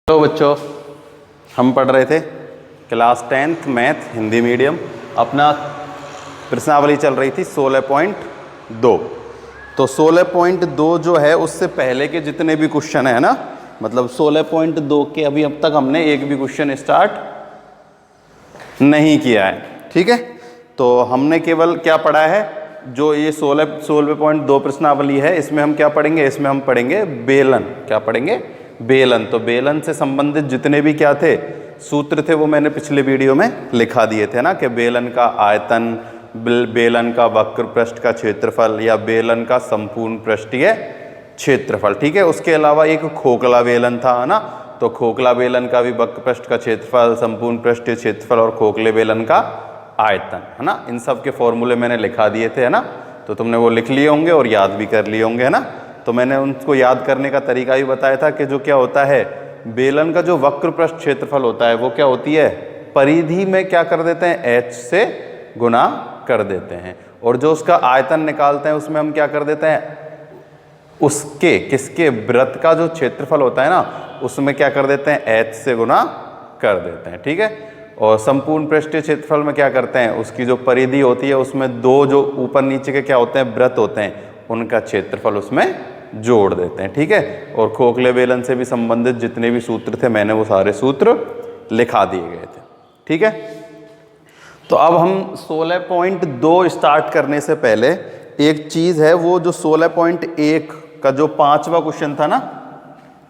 तो बच्चों, हम पढ़ रहे थे class 10th math Hindi medium. अपना प्रश्नावली चल रही थी 16.2। तो 16.2 जो है उससे पहले के जितने भी क्वेश्चन है ना, मतलब 16.2 के अभी अब तक हमने एक भी क्वेश्चन स्टार्ट नहीं किया है। ठीक है, तो हमने केवल क्या पढ़ा है, जो ये 16.2 प्रश्नावली है इसमें हम क्या पढ़ेंगे, इसमें हम पढ़ेंगे बेलन। क्या पढ़ेंगे? बेलन। तो बेलन से संबंधित जितने भी क्या थे सूत्र थे वो मैंने पिछले वीडियो में लिखा दिए थे ना, कि बेलन का आयतन, बेलन का वक्र पृष्ठ का क्षेत्रफल या बेलन का संपूर्ण पृष्ठीय क्षेत्रफल। ठीक है, उसके अलावा एक खोखला बेलन था ना, तो खोखला बेलन का भी वक्र पृष्ठ का क्षेत्रफल, संपूर्ण पृष्ठीय क्षेत्रफल और खोखले बेलन का आयतन, है ना। इन सब के फॉर्मूले मैंने लिखा दिए थे, है ना। तो तुमने वो लिख लिए होंगे और याद भी कर लिए होंगे, है ना। तो मैंने उनको याद करने का तरीका भी बताया था कि जो क्या होता है, बेलन का जो वक्र पृष्ठ क्षेत्रफल होता है वो क्या होती है, परिधि में क्या कर देते हैं, h से गुना कर देते हैं, और जो उसका आयतन निकालते हैं उसमें हम क्या कर देते हैं, उसके किसके वृत्त का जो क्षेत्रफल होता है ना उसमें क्या कर देते हैं, h से गुना कर देते हैं। ठीक है, और संपूर्ण पृष्ठीय क्षेत्रफल में क्या करते हैं, उसकी जो परिधि होती है उसमें दो जो ऊपर नीचे के क्या होते हैं, वृत्त होते हैं, उनका क्षेत्रफल उसमें जोड़ देते हैं। ठीक है, और खोखले बेलन से भी संबंधित जितने भी सूत्र थे मैंने वो सारे सूत्र लिखा दिए गए थे। ठीक है, तो अब हम 16.2 स्टार्ट करने से पहले एक चीज है, वो जो 16.1 का जो 5वां क्वेश्चन था ना,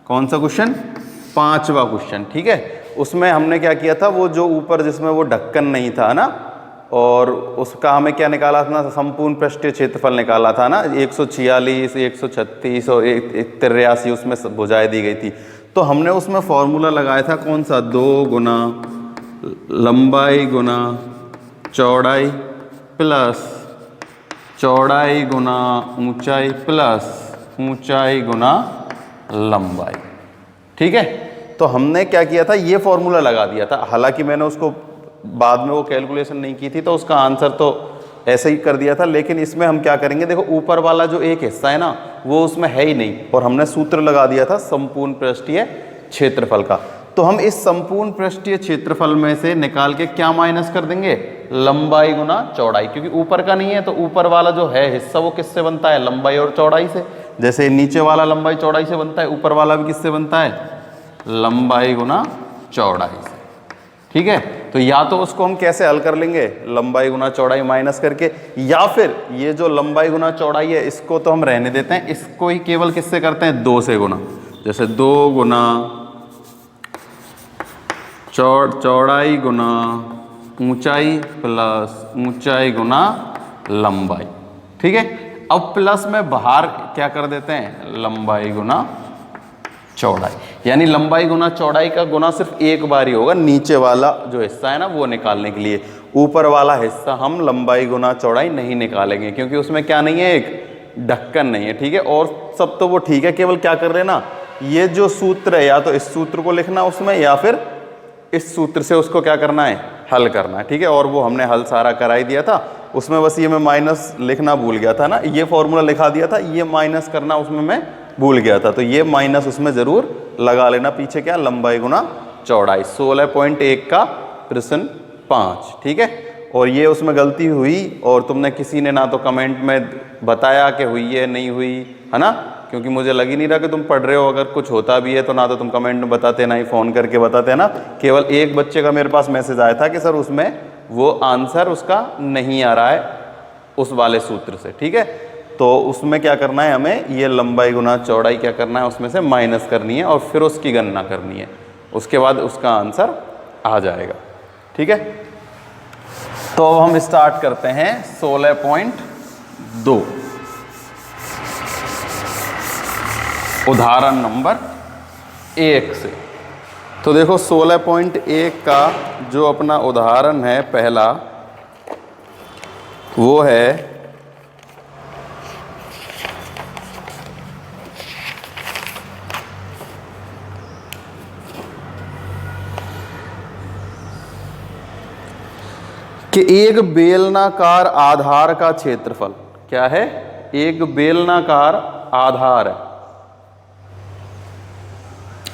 कौन सा क्वेश्चन, 5वां क्वेश्चन। ठीक है, उसमें हमने क्या किया था, वो जो ऊपर जिसमें वो ढक्कन नहीं था ना, और उसका हमें क्या निकाला था ना, संपूर्ण पृष्ठीय क्षेत्रफल निकाला था ना, 146, 136 और 83 उसमें भुजाएं दी गई थी। तो हमने उसमें फॉर्मूला लगाया था कौन सा, 2 गुना लंबाई गुना चौड़ाई प्लस चौड़ाई गुना ऊंचाई प्लस ऊंचाई गुना लंबाई। ठीक है, तो हमने क्या किया था, ये फॉर्मूला लगा दिया था। हालांकि मैंने उसको बाद में वो कैलकुलेशन नहीं की थी तो उसका आंसर तो ऐसे ही कर दिया था, लेकिन इसमें हम क्या करेंगे, देखो ऊपर वाला जो एक हिस्सा है ना वो उसमें है ही नहीं, और हमने सूत्र लगा दिया था संपूर्ण पृष्ठीय क्षेत्रफल का। तो हम इस संपूर्ण पृष्ठीय क्षेत्रफल में से निकाल के क्या माइनस कर देंगे, लंबाई गुना चौड़ाई, क्योंकि ऊपर का नहीं है तो ऊपर वाला जो है हिस्सा वो किससे बनता है, लंबाई और चौड़ाई से। जैसे नीचे वाला लंबाई चौड़ाई से बनता है, ऊपर वाला भी किससे बनता है, लंबाई गुना चौड़ाई से। ठीक है, तो या तो उसको हम कैसे हल कर लेंगे, लंबाई गुना चौड़ाई माइनस करके, या फिर ये जो लंबाई गुना चौड़ाई है इसको तो हम रहने देते हैं, इसको ही केवल किससे करते हैं, 2 से गुना। जैसे 2 गुना चौड़ाई गुना ऊंचाई प्लस ऊंचाई गुना लंबाई। ठीक है, अब प्लस में बाहर क्या कर देते हैं, लंबाई गुना चौड़ाई, यानी लंबाई गुना चौड़ाई का गुना सिर्फ एक बार ही होगा, नीचे वाला जो हिस्सा है ना वो निकालने के लिए। ऊपर वाला हिस्सा हम लंबाई गुना चौड़ाई नहीं निकालेंगे, क्योंकि उसमें क्या नहीं है, एक ढक्कन नहीं है। ठीक है, और सब तो वो ठीक है, केवल क्या कर लेना, ये जो सूत्र है या तो इस सूत्र को लिखना उसमें, या फिर इस सूत्र से उसको क्या करना है, हल करना है। ठीक है, और वो हमने हल सारा करा ही दिया था। उसमें बस ये मैं माइनस लिखना भूल गया था ना, ये फॉर्मूला लिखा दिया था, ये माइनस करना उसमें मैं भूल गया था, तो ये माइनस उसमें जरूर लगा लेना। पीछे क्या, लंबाई गुना चौड़ाई, 16.1 का प्रश्न 5। ठीक है, और ये उसमें गलती हुई और तुमने किसी ने ना तो कमेंट में बताया कि हुई है नहीं हुई, है ना, क्योंकि मुझे लग ही नहीं रहा कि तुम पढ़ रहे हो। अगर कुछ होता भी है तो ना तो तुम कमेंट में बताते, ना ही फ़ोन करके बताते, ना। केवल एक बच्चे का मेरे पास मैसेज आया था कि सर उसमें वो आंसर उसका नहीं आ रहा है उस वाले सूत्र से। ठीक है, तो उसमें क्या करना है, हमें ये लंबाई गुना चौड़ाई क्या करना है, उसमें से माइनस करनी है और फिर उसकी गणना करनी है, उसके बाद उसका आंसर आ जाएगा। ठीक है, तो हम स्टार्ट करते हैं 16.2 उदाहरण नंबर 1 से। तो देखो 16.1 का जो अपना उदाहरण है पहला, वो है कि एक बेलनाकार आधार का क्षेत्रफल क्या है, एक बेलनाकार आधार है,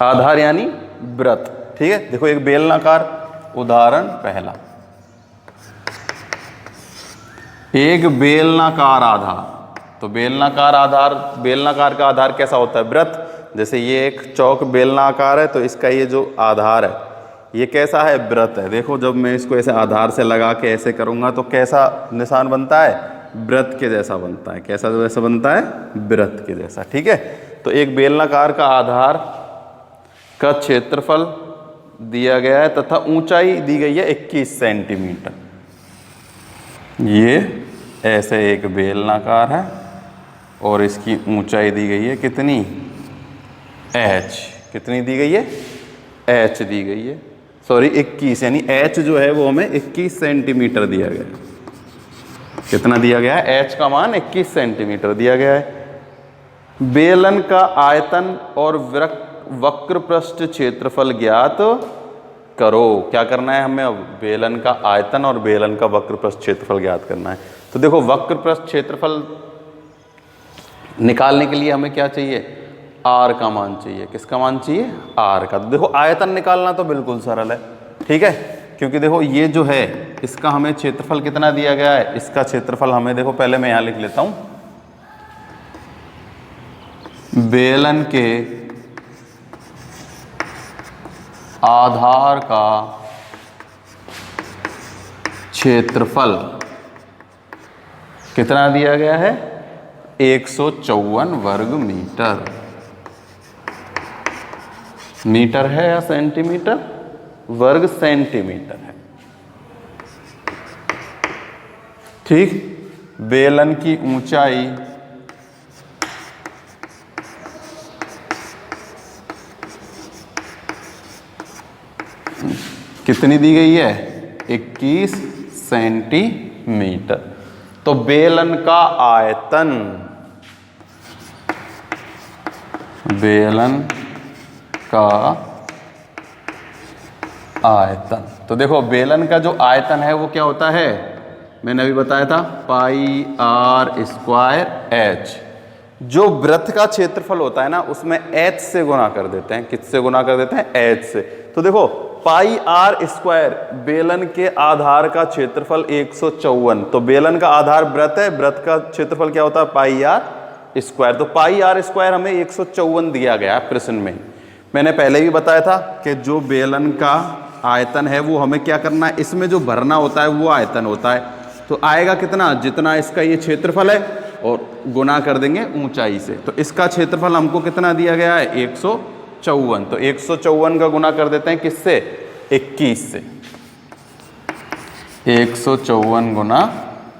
आधार यानी वृत्त। ठीक है, देखो एक बेलनाकार, उदाहरण पहला, एक बेलनाकार आधार। तो बेलनाकार का आधार कैसा होता है? वृत्त। जैसे ये एक चौक बेलनाकार है तो इसका ये जो आधार है ये कैसा है? वृत्त है। देखो जब मैं इसको ऐसे आधार से लगा के ऐसे करूँगा तो कैसा निशान बनता है? वृत्त के जैसा बनता है। कैसा जैसा बनता है? वृत्त के जैसा। ठीक है, तो एक बेलनाकार का आधार का क्षेत्रफल दिया गया है तथा ऊंचाई दी गई है 21 सेंटीमीटर। ये ऐसे एक बेलनाकार है और इसकी ऊंचाई दी गई है कितनी? h। कितनी दी गई है? h दी गई है, सॉरी 21, यानी h जो है वो हमें 21 सेंटीमीटर दिया गया है। कितना दिया गया है? h का मान 21 सेंटीमीटर दिया गया है। बेलन का आयतन और वक्र पृष्ठ क्षेत्रफल ज्ञात करो। क्या करना है हमें? अब बेलन का आयतन और बेलन का वक्र पृष्ठ क्षेत्रफल ज्ञात करना है। तो देखो वक्र पृष्ठ क्षेत्रफल निकालने के लिए हमें क्या चाहिए? r का मान चाहिए। किसका मान चाहिए? r का। तो देखो आयतन निकालना तो बिल्कुल सरल है। ठीक है, क्योंकि देखो ये जो है इसका हमें क्षेत्रफल कितना दिया गया है? इसका क्षेत्रफल हमें, देखो पहले मैं यहां लिख लेता हूं, बेलन के आधार का क्षेत्रफल कितना दिया गया है? 154 वर्ग मीटर। मीटर है या सेंटीमीटर? वर्ग सेंटीमीटर है। ठीक, बेलन की ऊंचाई कितनी दी गई है? 21 सेंटीमीटर। तो बेलन का आयतन, बेलन का आयतन, तो देखो बेलन का जो आयतन है वो क्या होता है? मैंने अभी बताया था पाई आर स्क्वायर एच। जो वृत्त का क्षेत्रफल होता है ना उसमें एच से गुना कर देते हैं। किससे गुना कर देते हैं? एच से। तो देखो पाई आर स्क्वायर बेलन के आधार का क्षेत्रफल 154। तो बेलन का आधार वृत्त है, वृत्त का क्षेत्रफल क्या होता है? पाई आर स्क्वायर। तो पाई आर स्क्वायर हमें 154 दिया गया है प्रश्न में। मैंने पहले भी बताया था कि जो बेलन का आयतन है वो हमें क्या करना है? इसमें जो भरना होता है वो आयतन होता है। तो आएगा कितना? जितना इसका ये क्षेत्रफल है और गुना कर देंगे ऊंचाई से। तो इसका क्षेत्रफल हमको कितना दिया गया है? 154। तो 154 का गुना कर देते हैं किससे? 21 से। 154 गुना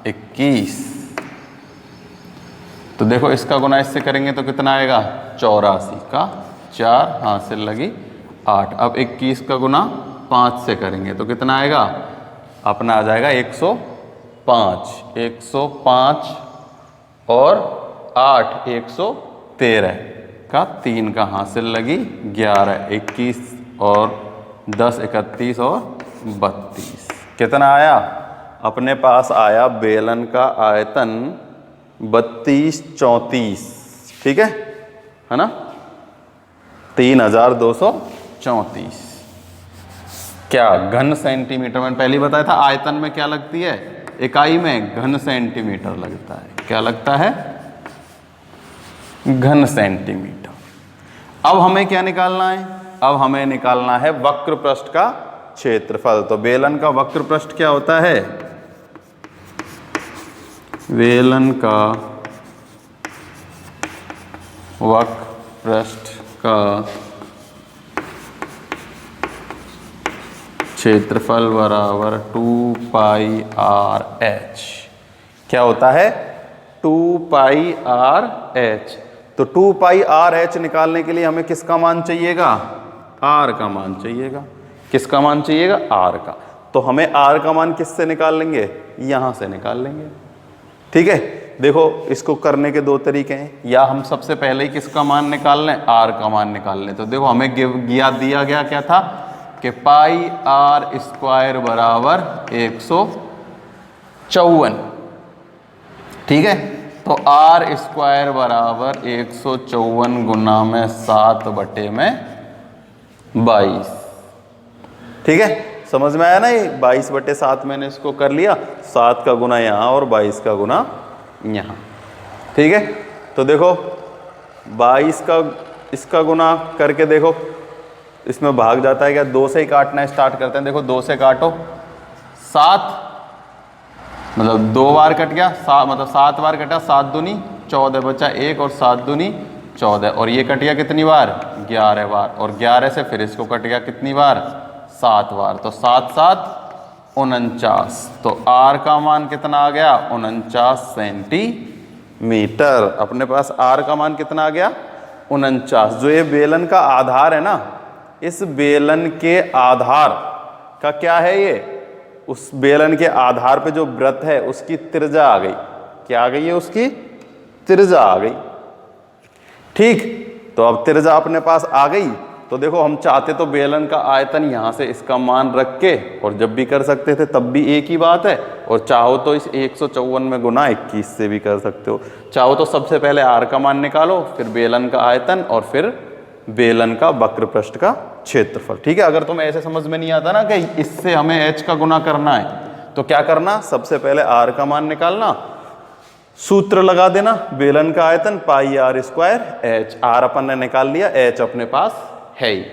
21। तो देखो इसका गुना इससे करेंगे तो कितना आएगा? 84 का 4 हासिल लगी 8। अब 21 का गुना 5 से करेंगे तो कितना आएगा? अपना आ जाएगा 105। 105 और 8 113 का 3 का हासिल लगी 11। 21 और 10 31 और 32। कितना आया? अपने पास आया बेलन का आयतन 32 34। ठीक है ना? 3234। क्या घन सेंटीमीटर? मैंने पहले ही बताया था आयतन में क्या लगती है? इकाई में घन सेंटीमीटर लगता है। क्या लगता है? घन सेंटीमीटर। अब हमें क्या निकालना है? अब हमें निकालना है वक्र पृष्ठ का क्षेत्रफल। तो बेलन का वक्र पृष्ठ क्या होता है? बेलन का वक्र पृष्ठ का क्षेत्रफल बराबर 2 पाई आर एच। क्या होता है? 2 पाई आर एच। तो 2 पाई आर एच निकालने के लिए हमें किसका मान चाहिएगा? आर का मान चाहिएगा। किसका मान चाहिएगा? आर का। तो हमें आर का मान किससे निकाल लेंगे? यहां से निकाल लेंगे। ठीक है, देखो इसको करने के दो तरीके हैं। या हम सबसे पहले ही किसका मान निकाल लें? आर का मान निकाल लें। तो देखो हमें दिया गया क्या था कि पाई आर स्क्वायर बराबर 154। ठीक है, तो आर स्क्वायर बराबर 154 गुना में 7 बटे में 22। ठीक है, समझ में आया ना? ये 22/7 मैंने इसको कर लिया, 7 का गुना यहाँ और 22 का गुना यहाँ। ठीक है, तो देखो 22 का इसका गुना करके देखो, इसमें भाग जाता है क्या? 2 से ही काटना स्टार्ट करते हैं। देखो 2 से काटो, 7 मतलब 2 बार कट गया, 7 मतलब 7 बार कटा, 7 दूनी 14 बचा 1 और 7 दूनी 14, और ये कट गया कितनी बार? 11 बार, और 11 से फिर इसको कट गया कितनी बार? 7 बार। तो 7 7 49। तो R का मान कितना आ गया? 49 सेंटीमीटर। अपने पास R का मान कितना आ गया? 49। जो ये बेलन का आधार है ना, इस बेलन के आधार का क्या है ये? उस बेलन के आधार पे जो वृत्त है उसकी त्रिज्या आ गई। क्या आ गई है? उसकी त्रिज्या आ गई। ठीक, तो अब त्रिज्या अपने पास आ गई, तो देखो हम चाहते तो बेलन का आयतन यहां से इसका मान रख के, और जब भी कर सकते थे तब भी एक ही बात है, और चाहो तो इस 154 में गुना 21 से भी कर सकते हो। चाहो तो सबसे पहले R का मान निकालो, फिर बेलन का आयतन, और फिर बेलन का वक्र पृष्ठ का क्षेत्रफल। ठीक है, अगर तुम्हें ऐसे समझ में नहीं आता ना कि इससे हमें H का गुना करना है, तो क्या करना? सबसे पहले R का मान निकालना, सूत्र लगा देना, बेलन का आयतन पाई R स्क्वायर H। R अपन ने निकाल लिया, H अपने पास है ही।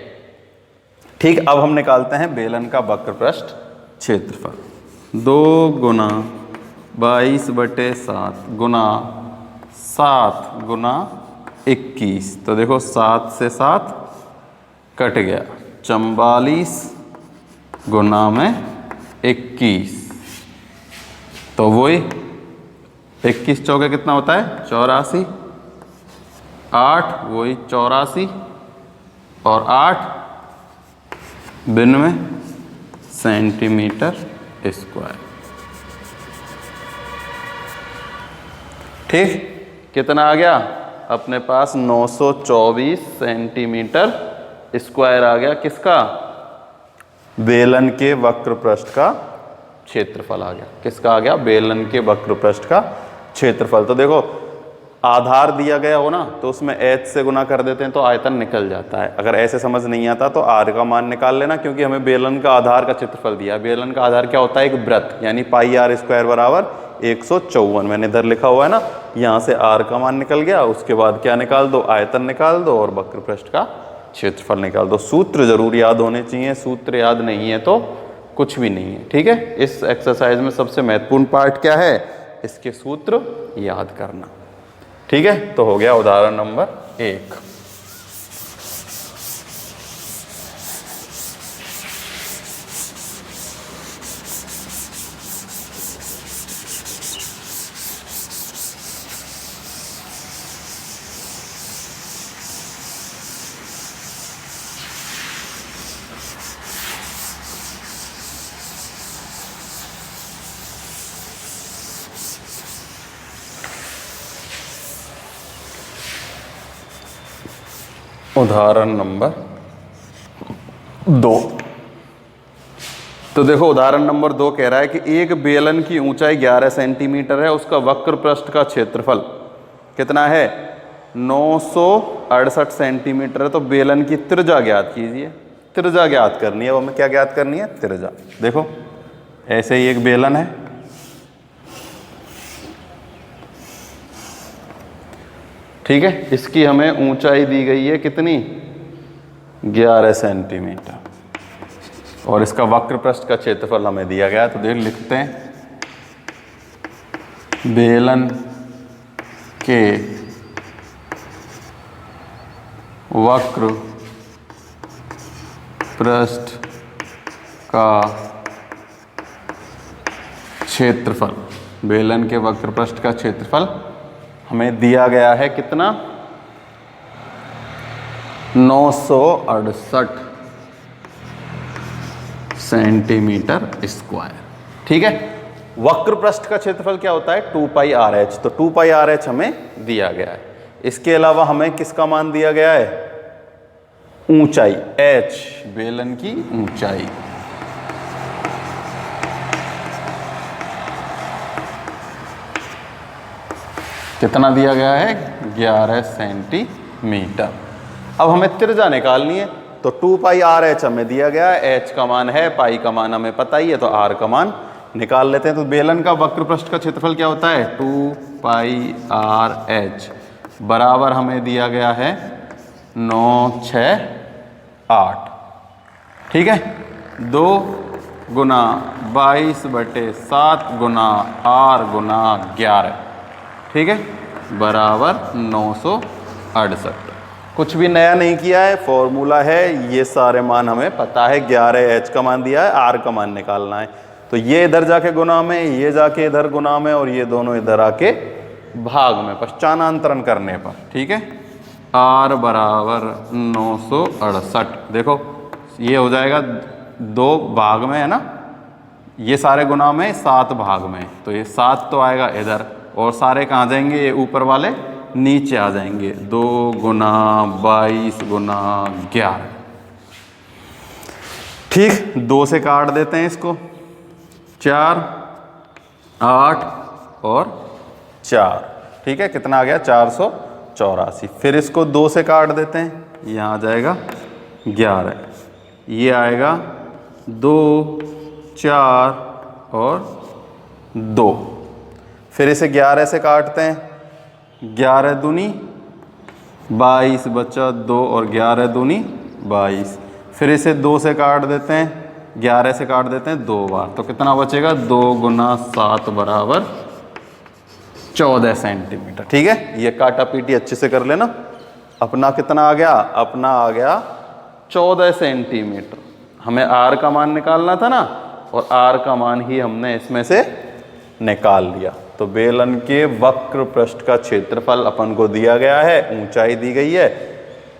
ठीक, अब हम निकालते हैं बेलन का वक्र पृष्ठ क्षेत्रफल। 2 गुना 22/7 गुना 7 गुना 21। तो देखो 7 से 7 कट गया, 44 गुना में 21। तो वही 21 चौके कितना होता है? 84। 8 वही 84, और 8 92 सेंटीमीटर स्क्वायर। ठीक, कितना आ गया? अपने पास 924 सेंटीमीटर स्क्वायर आ गया। किसका? बेलन के वक्र पृष्ठ का क्षेत्रफल आ गया। किसका आ गया? बेलन के वक्र पृष्ठ का क्षेत्रफल। तो देखो आधार दिया गया हो ना, तो उसमें H से गुना कर देते हैं तो आयतन निकल जाता है। अगर ऐसे समझ नहीं आता तो R का मान निकाल लेना, क्योंकि हमें बेलन का आधार का क्षेत्रफल दिया है। बेलन का आधार क्या होता है? एक वृत्त, यानी पाई R स्क्वायर बराबर 154। मैंने इधर लिखा हुआ है ना, यहाँ से R का मान निकल गया। उसके बाद क्या निकाल दो? आयतन निकाल दो और वक्र पृष्ठ का क्षेत्रफल निकाल दो। सूत्र जरूर याद होने चाहिए, सूत्र याद नहीं है तो कुछ भी नहीं है। ठीक है, इस एक्सरसाइज में सबसे महत्वपूर्ण पार्ट क्या है? इसके सूत्र याद करना। ठीक है, तो हो गया उदाहरण नंबर 1। उदाहरण नंबर 2। तो देखो उदाहरण नंबर 2 कह रहा है कि एक बेलन की ऊंचाई 11 सेंटीमीटर है, उसका वक्र पृष्ठ का क्षेत्रफल कितना है? 968 सेंटीमीटर है। तो बेलन की त्रिज्या ज्ञात कीजिए। त्रिज्या ज्ञात करनी है, वो हमें क्या ज्ञात करनी है? त्रिज्या। देखो ऐसे ही एक बेलन है, ठीक है, इसकी हमें ऊंचाई दी गई है कितनी? 11 सेंटीमीटर, और इसका वक्र पृष्ठ का क्षेत्रफल हमें दिया गया है। तो देख लिखते हैं, बेलन के वक्र पृष्ठ का क्षेत्रफल, बेलन के वक्र पृष्ठ का क्षेत्रफल हमें दिया गया है कितना? 968 सेंटीमीटर स्क्वायर। ठीक है, वक्र पृष्ठ का क्षेत्रफल क्या होता है? 2πRh। तो 2πRh हमें दिया गया है। इसके अलावा हमें किसका मान दिया गया है? ऊंचाई h, बेलन की ऊंचाई। कितना दिया गया है? 11 सेंटीमीटर। अब हमें त्रिज्या निकालनी है, तो तो 2 पाई आर एच हमें दिया गया है, एच का मान है, पाई का मान हमें पता ही है, तो आर का मान निकाल लेते हैं। तो बेलन का वक्र पृष्ठ का क्षेत्रफल क्या होता है 2 पाई आर एच बराबर हमें दिया गया है 9, 6, 8। ठीक है, 2 गुना 22/7 गुना आर गुना 11, ठीक है, बराबर 968। कुछ भी नया नहीं किया है, फॉर्मूला है, ये सारे मान हमें पता है। 11 एच का मान दिया है, आर का मान निकालना है। तो ये इधर जाके गुना में, ये जाके इधर गुना में, और ये दोनों इधर आके भाग में, पश्चानांतरण करने पर। ठीक है, आर बराबर 968। देखो ये हो जाएगा 2 भाग में है ना, ये सारे गुना में, 7 भाग में, तो ये 7 तो आएगा इधर, और सारे कहाँ जाएंगे, ये ऊपर वाले नीचे आ जाएंगे। 2 गुना 22 गुना 11। ठीक, 2 से काट देते हैं इसको, 4, 8 और 4। ठीक है, कितना आ गया 484। फिर इसको 2 से काट देते हैं, यहाँ आ जाएगा 11, ये आएगा 2, 4 और 2। फिर इसे 11 से काटते हैं, 11 दूनी 22 बचा 2 और 11 दूनी 22। फिर इसे 2 से काट देते हैं, 11 से काट देते हैं 2 बार, तो कितना बचेगा 2 गुना 7 बराबर 14 सेंटीमीटर। ठीक है, ये काटा पीटी अच्छे से कर लेना। अपना कितना आ गया, अपना आ गया 14 सेंटीमीटर। हमें आर का मान निकालना था ना, और आर का मान ही हमने इसमें से निकाल लिया। तो बेलन के वक्र पृष्ठ का क्षेत्रफल अपन को दिया गया है, ऊंचाई दी गई है,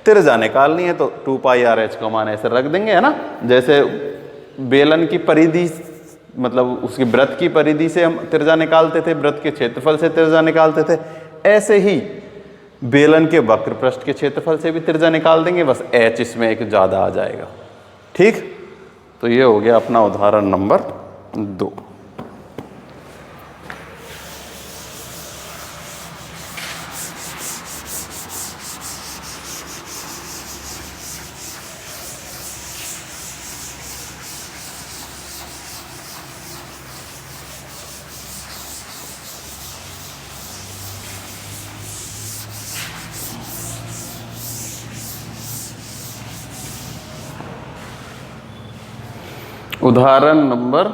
त्रिज्या निकालनी है, तो 2 पाई आर एच का मान ऐसे रख देंगे, है ना। जैसे बेलन की परिधि, मतलब उसकी वृत्त की परिधि से हम त्रिज्या निकालते थे, वृत्त के क्षेत्रफल से त्रिज्या निकालते थे, ऐसे ही बेलन के वक्र पृष्ठ के क्षेत्रफल से भी त्रिज्या निकाल देंगे, बस एच इसमें एक ज़्यादा आ जाएगा। ठीक, तो ये हो गया अपना उदाहरण नंबर 2। उदाहरण नंबर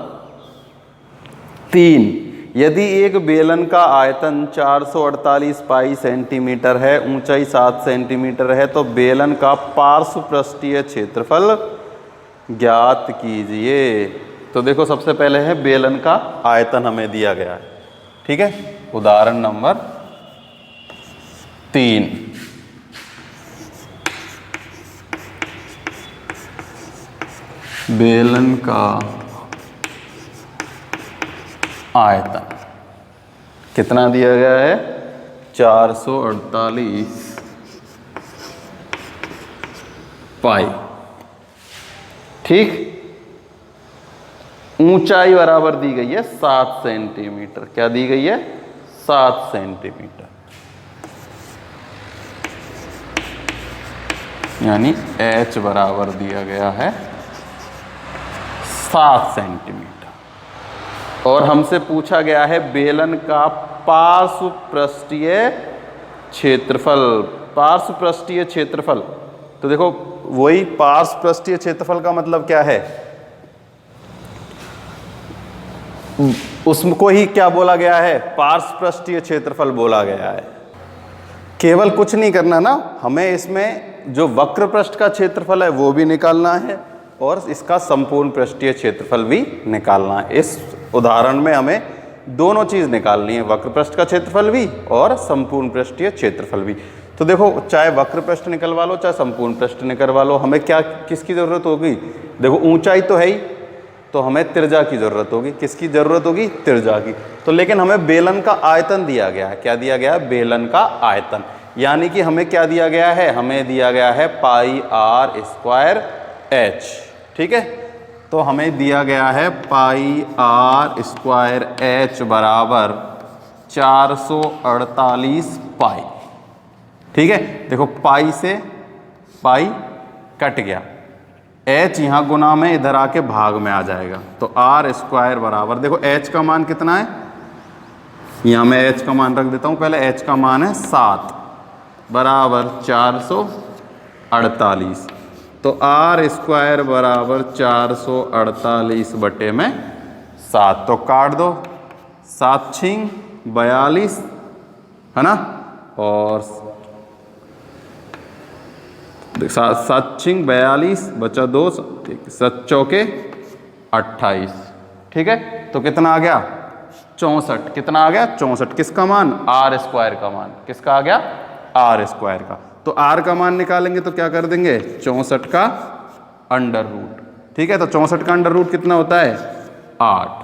3, यदि एक बेलन का आयतन 448 पाई सेंटीमीटर है, ऊंचाई 7 सेंटीमीटर है, तो बेलन का पार्श्व पृष्ठीय क्षेत्रफल ज्ञात कीजिए। तो देखो सबसे पहले है बेलन का आयतन हमें दिया गया है। ठीक है, उदाहरण नंबर 3, बेलन का आयतन कितना दिया गया है 448 पाई। ठीक, ऊंचाई बराबर दी गई है 7 सेंटीमीटर। क्या दी गई है 7 सेंटीमीटर, यानी h बराबर दिया गया है 7 सेंटीमीटर। और हमसे पूछा गया है बेलन का पार्श्व पृष्ठीय क्षेत्रफल। पार्श्व पृष्ठीय क्षेत्रफल, तो देखो वही पार्श्व पृष्ठीय क्षेत्रफल का मतलब क्या है, उसको ही क्या बोला गया है, पार्श्व पृष्ठीय क्षेत्रफल बोला गया है। केवल कुछ नहीं करना ना, हमें इसमें जो वक्र पृष्ठ का क्षेत्रफल है वो भी निकालना है, और इसका संपूर्ण पृष्ठीय क्षेत्रफल भी निकालना है। इस उदाहरण में हमें दोनों चीज निकालनी है, वक्र पृष्ठ का क्षेत्रफल भी और संपूर्ण पृष्ठीय क्षेत्रफल भी। तो देखो चाहे वक्र पृष्ठ निकलवा लो चाहे संपूर्ण पृष्ठ निकलवा लो, हमें क्या किसकी जरूरत होगी, देखो ऊंचाई तो है ही, तो हमें त्रिज्या की जरूरत होगी। किसकी जरूरत होगी, त्रिज्या की। तो लेकिन हमें बेलन का आयतन दिया गया है। क्या दिया गया है, बेलन का आयतन, यानी कि हमें क्या दिया गया है, हमें दिया गया है पाई आर स्क्वायर एच। ठीक है, तो हमें दिया गया है पाई आर स्क्वायर एच बराबर 448 पाई। ठीक है, देखो पाई से पाई कट गया, h यहाँ गुना में इधर आके भाग में आ जाएगा, तो आर स्क्वायर बराबर, देखो h का मान कितना है, यहाँ मैं h का मान रख देता हूँ पहले। h का मान है 7 बराबर 448, तो आर स्क्वायर बराबर 448 बटे में 7, तो काट दो, 7 छिंग 42 है ना, और 7 छिंग 42 बचा 2, 7 चौके 28, ठीक है। तो कितना आ गया 64, कितना आ गया 64, किसका मान, आर स्क्वायर का मान, किसका आ गया आर स्क्वायर का। तो आर का मान निकालेंगे तो क्या कर देंगे 64 का अंडर रूट, ठीक है। तो 64 का अंडर रूट कितना होता है 8,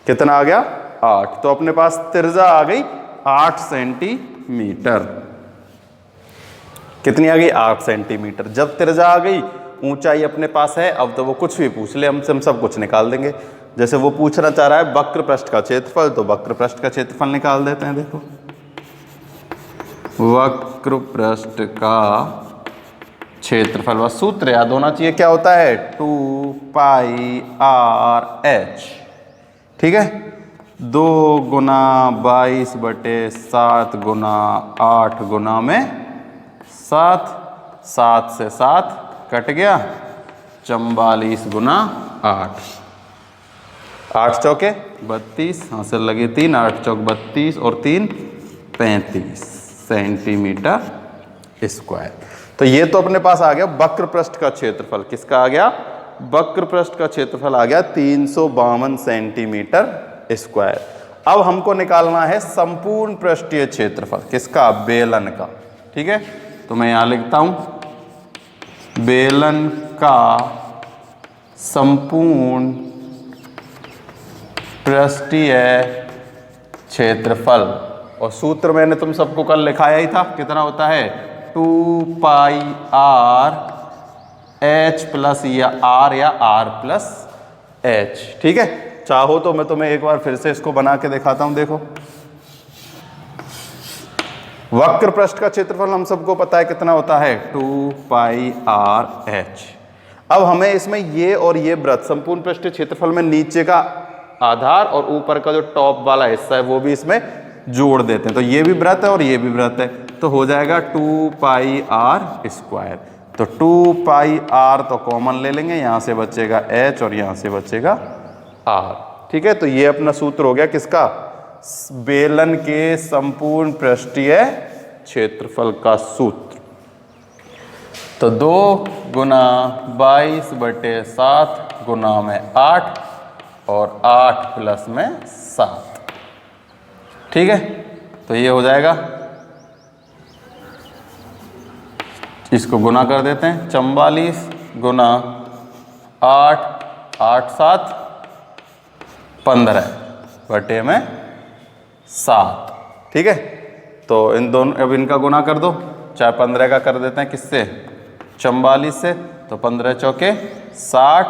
कितना आ गया 8, तो अपने पास त्रिज्या आ गई 8 सेंटीमीटर, कितनी आ गई 8 सेंटीमीटर। जब त्रिज्या आ गई, ऊंचाई अपने पास है, अब तो वो कुछ भी पूछ ले हमसे, हम सब कुछ निकाल देंगे। जैसे वो पूछना चाह रहा है वक्र पृष्ठ का क्षेत्रफल, तो वक्र पृष्ठ का क्षेत्रफल निकाल देते हैं। देखो वक्र पृष्ठ का क्षेत्रफल, बस सूत्र याद होना चाहिए, क्या होता है 2 पाई आर एच, ठीक है। 2 गुना 22 बटे 7 गुना 8 गुना में 7, 7 से 7 कट गया, 44 गुना 8, 8 चौके 32, हासिल लगे 3, 8 चौक 32 और 3 35 सेंटीमीटर स्क्वायर। तो ये तो अपने पास आ गया वक्र पृष्ठ का क्षेत्रफल, किसका आ गया वक्र पृष्ठ का क्षेत्रफल आ गया 352 सेंटीमीटर स्क्वायर। अब हमको निकालना है संपूर्ण पृष्ठीय क्षेत्रफल, किसका बेलन का, ठीक है। तो मैं यहां लिखता हूं बेलन का संपूर्ण पृष्ठीय क्षेत्रफल, और सूत्र मैंने तुम सबको कल लिखाया ही था, कितना होता है 2 पाई आर एच प्लस या आर प्लस एच, ठीक है। चाहो तो मैं तुम्हें एक बार फिर से इसको बना के दिखाता हूं। देखो वक्र पृष्ठ का क्षेत्रफल हम सबको पता है कितना होता है 2 पाई आर एच। अब हमें इसमें ये और ये वृत्त, संपूर्ण पृष्ठीय क्षेत्रफल में नीचे का आधार और ऊपर का जो टॉप वाला हिस्सा है वो भी इसमें जोड़ देते हैं, तो ये भी वृत्त है और ये भी वृत्त है, तो हो जाएगा 2 पाई आर स्क्वायर। तो 2 पाई आर तो कॉमन ले लेंगे, यहां से बचेगा एच और यहां से बचेगा आर, ठीक है। तो ये अपना सूत्र हो गया किसका, बेलन के संपूर्ण पृष्ठीय क्षेत्रफल का सूत्र। तो 2 गुना 22 बटे 7 गुना में 8 और 8 प्लस में 7, ठीक है। तो ये हो जाएगा, इसको गुना कर देते हैं, 44 गुना 8, 8 7 15 बटे में 7, ठीक है। तो इन दोनों, अब इनका गुना कर दो, चाहे 15 का कर देते हैं किससे 44 से, तो 15 चौके 60,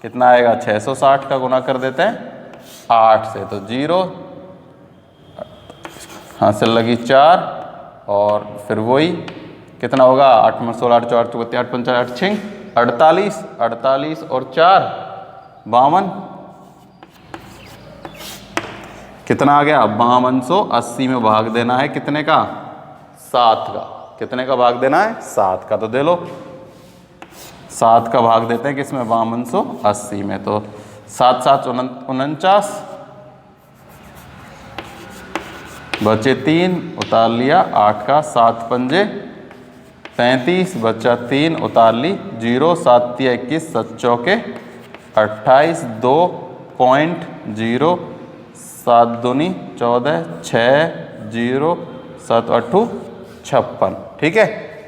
कितना आएगा 660 का गुना कर देते हैं 8 से, तो 0 हासिल लगी 4, और फिर वही कितना होगा 8 में 16 8 4 8 5 8 6 48, 48 और 4 52, कितना आ गया 5280 में भाग देना है कितने का 7 का, कितने का भाग देना है 7 का। तो दे लो 7 का भाग देते हैं किसमें 5280 में, तो 7 7 49, बचे 3 उतार लिया, 8 का 7 पंजे 35, बचा 3 उतार ली 0, 7 3 21, 7 चौके 28, 2.0, 7 दूनी 14, 6 0, 7 8 56, ठीक है।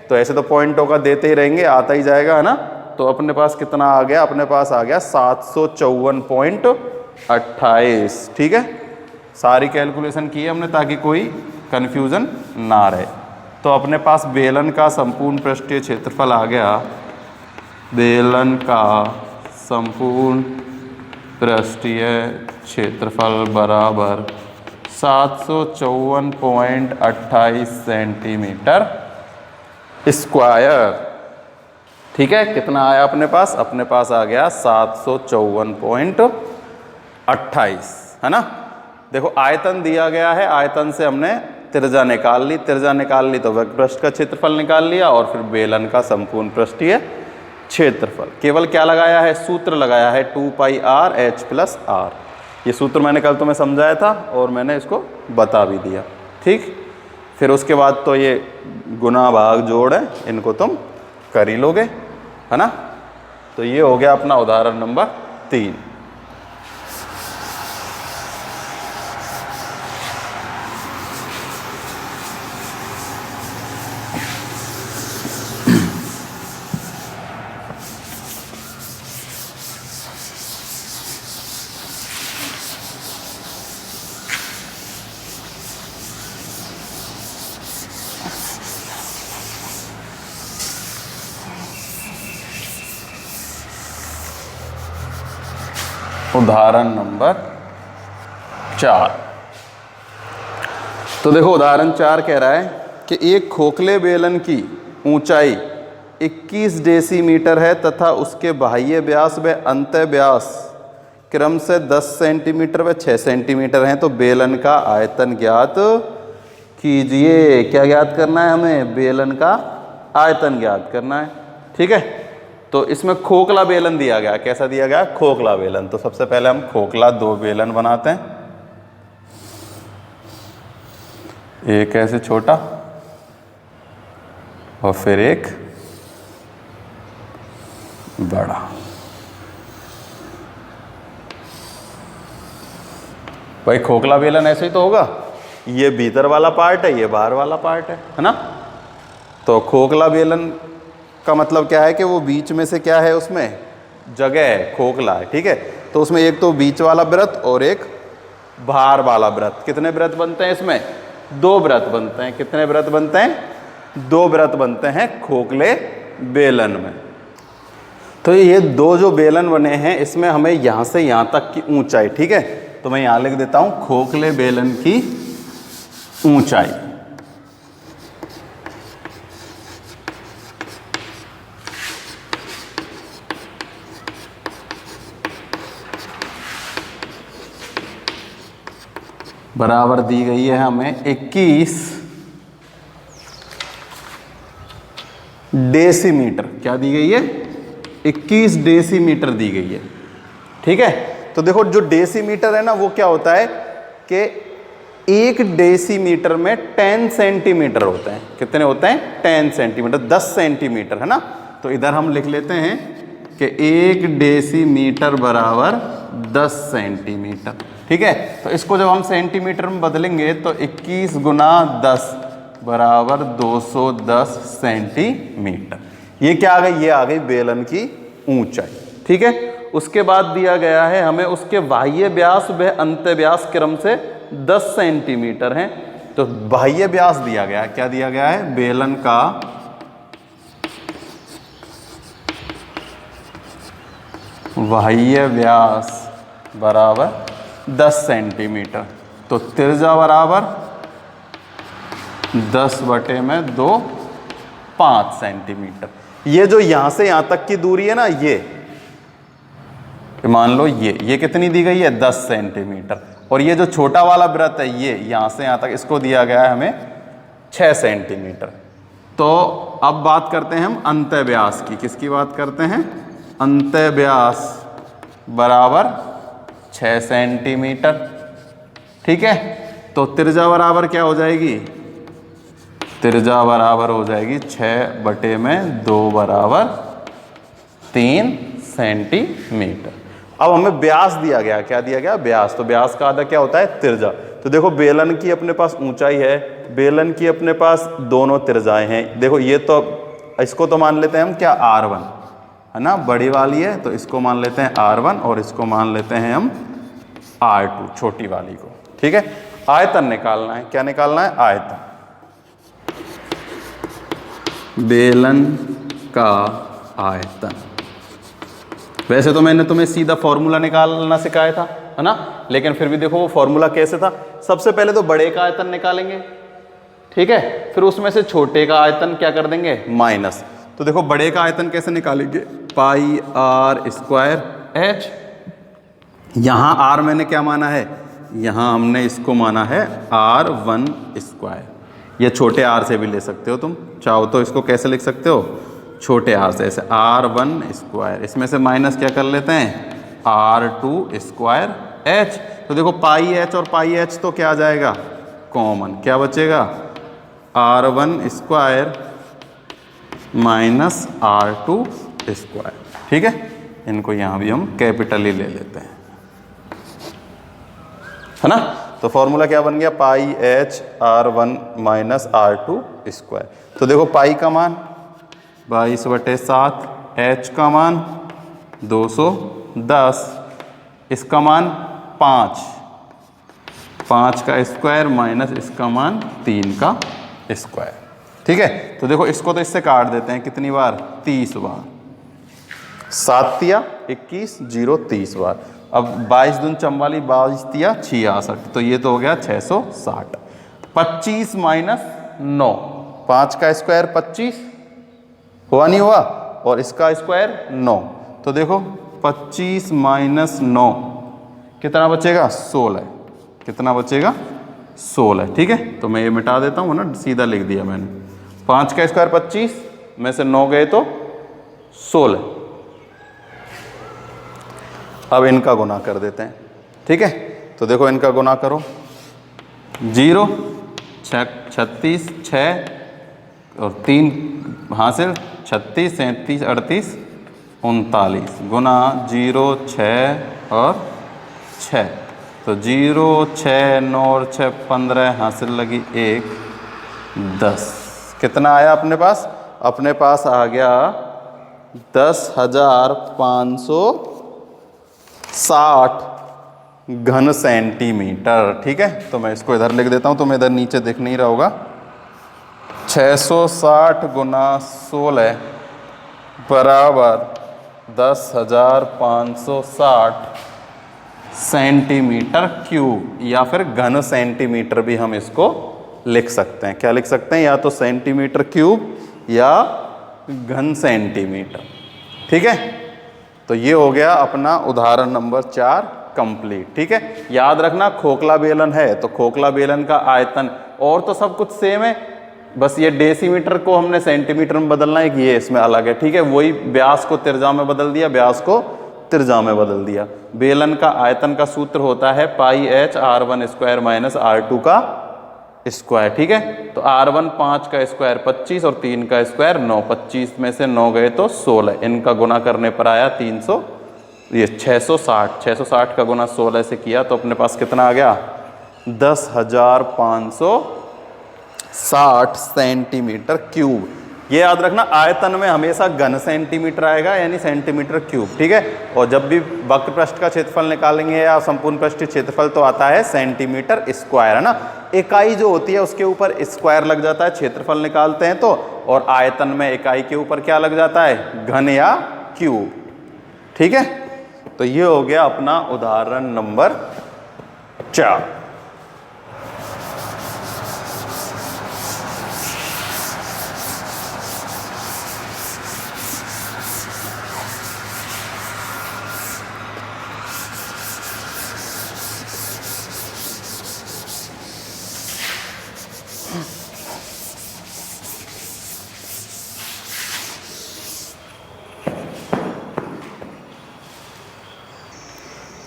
तो ऐसे तो पॉइंटों का देते ही रहेंगे, आता ही जाएगा, है ना। तो अपने पास कितना आ गया, अपने पास आ गया 754.28, ठीक है। सारी कैलकुलेशन की है हमने ताकि कोई कन्फ्यूज़न ना रहे। तो अपने पास बेलन का संपूर्ण पृष्ठीय क्षेत्रफल आ गया, बेलन का संपूर्ण पृष्ठीय क्षेत्रफल बराबर 754.28 सेंटीमीटर स्क्वायर। ठीक है, कितना आया अपने पास? अपने पास आ गया 754.28, है ना। देखो आयतन दिया गया है, आयतन से हमने त्रिज्या निकाल ली, त्रिज्या निकाल ली तो वक्र पृष्ठ का क्षेत्रफल निकाल लिया और फिर बेलन का संपूर्ण पृष्ठीय क्षेत्रफल। केवल क्या लगाया है? सूत्र लगाया है 2πr/h+r। ये सूत्र मैंने कल तुम्हें समझाया था और मैंने इसको बता भी दिया। ठीक, फिर उसके बाद तो ये गुना भाग जोड़ है, इनको तुम कर ही लोगे, है ना। तो ये हो गया अपना उदाहरण नंबर 3। उदाहरण नंबर 4। तो देखो उदाहरण 4 कह रहा है कि एक खोखले बेलन की ऊंचाई 21 डेसीमीटर है तथा उसके बाह्य व्यास व अंत व्यास क्रम से 10 सेंटीमीटर व 6 सेंटीमीटर हैं। तो बेलन का आयतन ज्ञात कीजिए। क्या ज्ञात करना है हमें? बेलन का आयतन ज्ञात करना है। ठीक है, तो इसमें खोखला बेलन दिया गया। कैसा दिया गया? खोखला बेलन। तो सबसे पहले हम खोखला 2 बेलन बनाते हैं, एक ऐसे छोटा और फिर एक बड़ा। भाई खोखला बेलन ऐसे ही तो होगा, ये भीतर वाला पार्ट है, ये बाहर वाला पार्ट है ना। तो खोखला बेलन का मतलब क्या है कि वो बीच में से क्या है, उसमें जगह है, खोखला है। ठीक है, तो उसमें एक तो बीच वाला वृत्त और एक बाहर वाला वृत्त। कितने वृत्त बनते हैं इसमें? 2 वृत्त बनते हैं। कितने वृत्त बनते हैं? 2 वृत्त बनते हैं खोखले बेलन में। तो ये 2 जो बेलन बने हैं इसमें हमें यहां से यहां तक की ऊंचाई, ठीक है, तो मैं यहां लिख देता हूं खोखले बेलन की ऊंचाई। बराबर दी गई है हमें 21 डेसीमीटर। क्या दी गई है? 21 डेसीमीटर दी गई है। ठीक है, तो देखो जो डेसीमीटर है ना वो क्या होता है कि 1 डेसीमीटर में 10 सेंटीमीटर होते हैं। कितने होते हैं? 10 सेंटीमीटर, 10 सेंटीमीटर, है ना। तो इधर हम लिख लेते हैं कि 1 डेसीमीटर बराबर 10 सेंटीमीटर। ठीक है, तो इसको जब हम सेंटीमीटर में बदलेंगे तो 21 गुना 10 बराबर 210 सेंटीमीटर। ये क्या आ गई? ये आ गई बेलन की ऊंचाई। ठीक है, उसके बाद दिया गया है हमें उसके बाह्य व्यास व अंत व्यास क्रम से 10 सेंटीमीटर हैं। तो बाह्य व्यास दिया गया है। क्या दिया गया है? बेलन का बाह्य व्यास बराबर 10 सेंटीमीटर। तो त्रिज्या बराबर 10/2 5 सेंटीमीटर। ये जो यहां से यहां तक की दूरी है ना, ये मान लो ये कितनी दी गई है? 10 सेंटीमीटर। और ये जो छोटा वाला वृत्त है ये यहां से यहां तक, इसको दिया गया है हमें 6 सेंटीमीटर। तो अब बात करते हैं हम अंत व्यास की। किसकी बात करते हैं? अंत व्यास बराबर 6 सेंटीमीटर। ठीक है, तो त्रिज्या बराबर क्या हो जाएगी? त्रिज्या बराबर हो जाएगी 6/2 बराबर 3 सेंटीमीटर। अब हमें व्यास दिया गया। क्या दिया गया? व्यास। तो व्यास का आधा क्या होता है? त्रिज्या। तो देखो बेलन की अपने पास ऊंचाई है, बेलन की अपने पास दोनों त्रिज्याएं हैं। देखो ये तो, इसको तो मान लेते हैं हम क्या? R1, है ना, बड़ी वाली है तो इसको मान लेते हैं R1 और इसको मान लेते हैं हम R2, छोटी वाली को। ठीक है, आयतन निकालना है। क्या निकालना है? आयतन। बेलन का आयतन। वैसे तो मैंने तुम्हें सीधा फॉर्मूला निकालना सिखाया था, है ना, लेकिन फिर भी देखो वो फॉर्मूला कैसे था। सबसे पहले तो बड़े का आयतन निकालेंगे, ठीक है, फिर उसमें से छोटे का आयतन क्या कर देंगे? माइनस। तो देखो बड़े का आयतन कैसे निकालेंगे, पाई आर स्क्वायर एच। यहाँ आर मैंने क्या माना है, यहाँ हमने इसको माना है R1 स्क्वायर। ये छोटे आर से भी ले सकते हो तुम, चाहो तो इसको कैसे लिख सकते हो, छोटे आर से, ऐसे R1 स्क्वायर। इसमें से माइनस क्या कर लेते हैं, R2 स्क्वायर एच। तो देखो पाई एच और पाई एच तो क्या आ जाएगा, कॉमन, क्या बचेगा, R1 square minus R2 square. ठीक है, इनको यहाँ भी हम कैपिटल ही ले लेते हैं, है ना। तो फॉर्मूला क्या बन गया, पाई H R1 minus R2 square. तो देखो पाई का मान 22/7, एच का मान 210, इसका मान 5 का स्क्वायर माइनस इसका मान 3 का स्क्वायर। ठीक है, तो देखो इसको तो इससे काट देते हैं, कितनी बार, 30 बार, 7 तिया 21, 0 30 बार। अब 22 दून 44, 22 तिया 66, तो ये तो हो गया 660। 25 माइनस 9, 5 का स्क्वायर 25 हुआ नहीं हुआ, और इसका स्क्वायर 9। तो देखो 25 माइनस 9 कितना बचेगा, 16। कितना बचेगा, 16। ठीक है, तो मैं ये मिटा देता हूँ ना, सीधा लिख दिया मैंने। 5 का स्क्वायर 25 में से 9 गए तो 16। अब इनका गुना कर देते हैं। ठीक है, तो देखो इनका गुना करो, 0 36 6 और 3 हासिल, 36 37 38 39 गुना 0 6 और 6, तो 0 6 9 और 6 15 हासिल लगी 1 10। कितना आया अपने पास, अपने पास आ गया 10,560 घन सेंटीमीटर। ठीक है, तो मैं इसको इधर लिख देता हूँ, तुम्हें इधर नीचे दिख नहीं रहा होगा। 660 गुना 16 बराबर 10,560 सेंटीमीटर क्यूब, या फिर घन सेंटीमीटर भी हम इसको लिख सकते हैं। क्या लिख सकते हैं, या तो सेंटीमीटर क्यूब या घन सेंटीमीटर। ठीक है, तो ये हो गया अपना उदाहरण नंबर 4 कंप्लीट। ठीक है, याद रखना खोखला बेलन है तो खोखला बेलन का आयतन, और तो सब कुछ सेम है, बस ये डेसीमीटर को हमने सेंटीमीटर में बदलना है, कि ये इसमें अलग है। ठीक है, वही व्यास को त्रिज्या में बदल दिया, व्यास को त्रिज्या में बदल दिया। बेलन का आयतन का सूत्र होता है पाई H R1 square minus R2 का स्क्वायर। ठीक है, तो R1 5 का स्क्वायर 25 और 3 का स्क्वायर 9, 25 में से 9 गए तो 16, इनका गुना करने पर आया 300, ये 660 का गुना 16 से किया तो अपने पास कितना आ गया, 10,560 सेंटीमीटर क्यूब। ये याद रखना, आयतन में हमेशा घन सेंटीमीटर आएगा, यानी सेंटीमीटर क्यूब। ठीक है, और जब भी वक्र पृष्ठ का क्षेत्रफल निकालेंगे या संपूर्ण पृष्ठीय क्षेत्रफल तो आता है सेंटीमीटर स्क्वायर, है ना। इकाई जो होती है उसके ऊपर स्क्वायर लग जाता है क्षेत्रफल निकालते हैं तो, और आयतन में इकाई के ऊपर क्या लग जाता है, घन या क्यूब। ठीक है, तो ये हो गया अपना उदाहरण नंबर 4।